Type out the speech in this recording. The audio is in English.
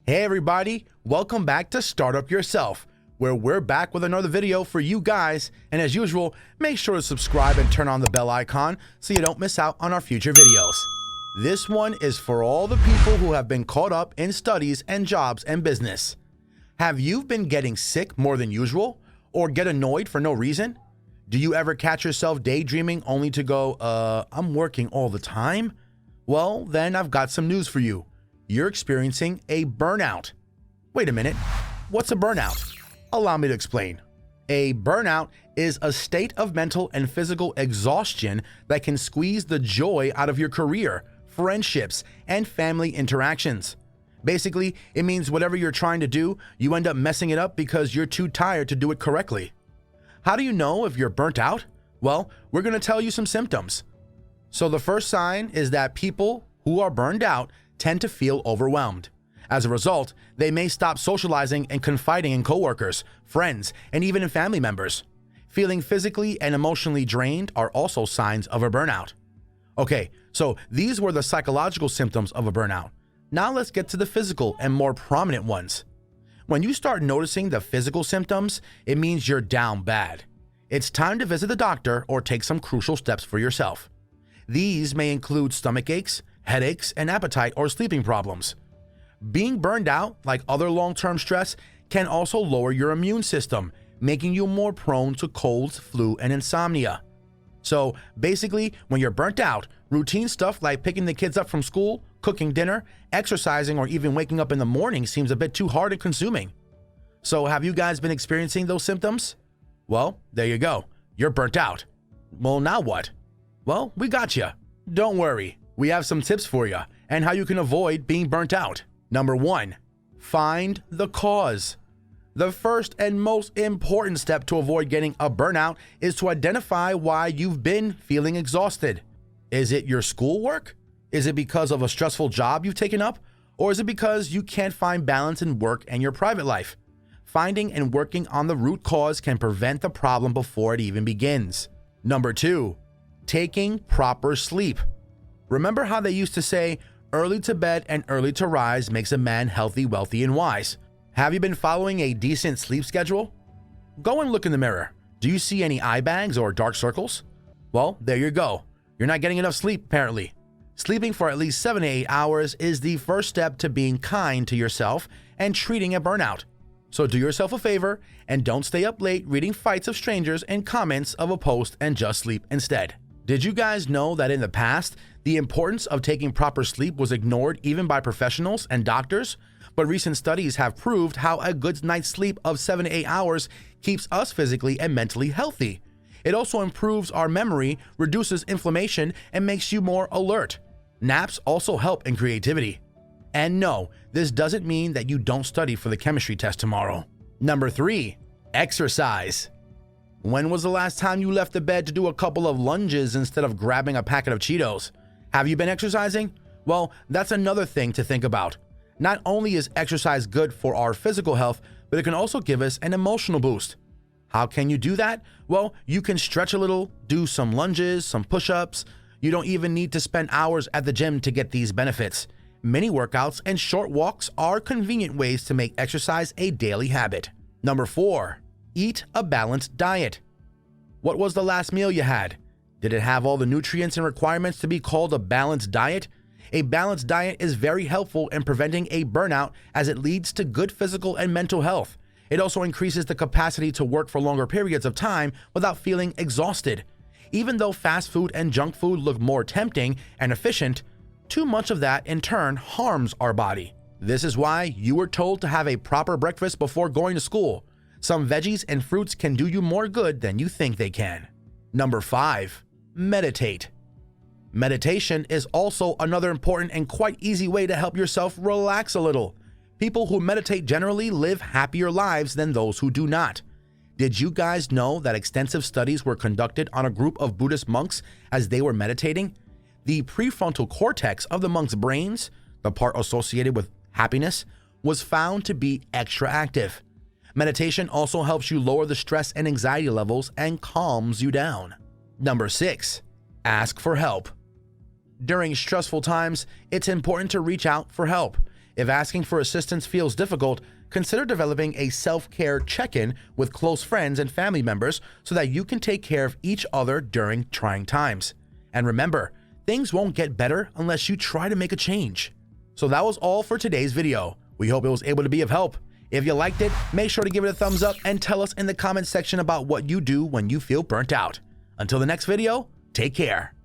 Hey everybody, welcome back to Startup Yourself, where we're back with another video for you guys, and as usual, make sure to subscribe and turn on the bell icon so you don't miss out on our future videos. This one is for all the people who have been caught up in studies and jobs and business. Have you been getting sick more than usual, or get annoyed for no reason? Do you ever catch yourself daydreaming only to go, I'm working all the time? Well, then I've got some news for you. You're experiencing a burnout. Wait a minute, what's a burnout? Allow me to explain. A burnout is a state of mental and physical exhaustion that can squeeze the joy out of your career, friendships, and family interactions. Basically, it means whatever you're trying to do, you end up messing it up because you're too tired to do it correctly. How do you know if you're burnt out? Well, we're going to tell you some symptoms. So the first sign is that people who are burned out tend to feel overwhelmed. As a result, they may stop socializing and confiding in coworkers, friends, and even in family members. Feeling physically and emotionally drained are also signs of a burnout. Okay, so these were the psychological symptoms of a burnout. Now let's get to the physical and more prominent ones. When you start noticing the physical symptoms, it means you're down bad. It's time to visit the doctor or take some crucial steps for yourself. These may include stomach aches, headaches, and appetite or sleeping problems. Being burned out, like other long-term stress, can also lower your immune system, making you more prone to colds, flu, and insomnia. So basically, when you're burnt out, routine stuff like picking the kids up from school, cooking dinner, exercising, or even waking up in the morning seems a bit too hard and consuming. So have you guys been experiencing those symptoms? Well, there you go. You're burnt out. Well, now what? Well, we got you. Don't worry. We have some tips for you and how you can avoid being burnt out. Number 1, find the cause. The first and most important step to avoid getting a burnout is to identify why you've been feeling exhausted. Is it your schoolwork? Is it because of a stressful job you've taken up? Or is it because you can't find balance in work and your private life? Finding and working on the root cause can prevent the problem before it even begins. Number 2, taking proper sleep. Remember how they used to say, early to bed and early to rise makes a man healthy, wealthy, and wise. Have you been following a decent sleep schedule? Go and look in the mirror. Do you see any eye bags or dark circles? Well, there you go. You're not getting enough sleep, apparently. Sleeping for at least 7 to 8 hours is the first step to being kind to yourself and treating a burnout. So do yourself a favor and don't stay up late reading fights of strangers and comments of a post and just sleep instead. Did you guys know that in the past, the importance of taking proper sleep was ignored even by professionals and doctors? But recent studies have proved how a good night's sleep of 7 to 8 hours keeps us physically and mentally healthy. It also improves our memory, reduces inflammation, and makes you more alert. Naps also help in creativity. And no, this doesn't mean that you don't study for the chemistry test tomorrow. Number 3, exercise. When was the last time you left the bed to do a couple of lunges instead of grabbing a packet of Cheetos? Have you been exercising? Well, that's another thing to think about. Not only is exercise good for our physical health, but it can also give us an emotional boost. How can you do that? Well, you can stretch a little, do some lunges, some push-ups. You don't even need to spend hours at the gym to get these benefits. Mini workouts and short walks are convenient ways to make exercise a daily habit. Number 4, eat a balanced diet. What was the last meal you had? Did it have all the nutrients and requirements to be called a balanced diet? A balanced diet is very helpful in preventing a burnout as it leads to good physical and mental health. It also increases the capacity to work for longer periods of time without feeling exhausted. Even though fast food and junk food look more tempting and efficient, too much of that in turn harms our body. This is why you were told to have a proper breakfast before going to school. Some veggies and fruits can do you more good than you think they can. Number 5, meditate. Meditation is also another important and quite easy way to help yourself relax a little. People who meditate generally live happier lives than those who do not. Did you guys know that extensive studies were conducted on a group of Buddhist monks as they were meditating? The prefrontal cortex of the monks' brains, the part associated with happiness, was found to be extra active. Meditation also helps you lower the stress and anxiety levels and calms you down. Number 6, ask for help. During stressful times, it's important to reach out for help. If asking for assistance feels difficult, consider developing a self-care check-in with close friends and family members so that you can take care of each other during trying times. And remember, things won't get better unless you try to make a change. So that was all for today's video. We hope it was able to be of help. If you liked it, make sure to give it a thumbs up and tell us in the comment section about what you do when you feel burnt out. Until the next video, take care.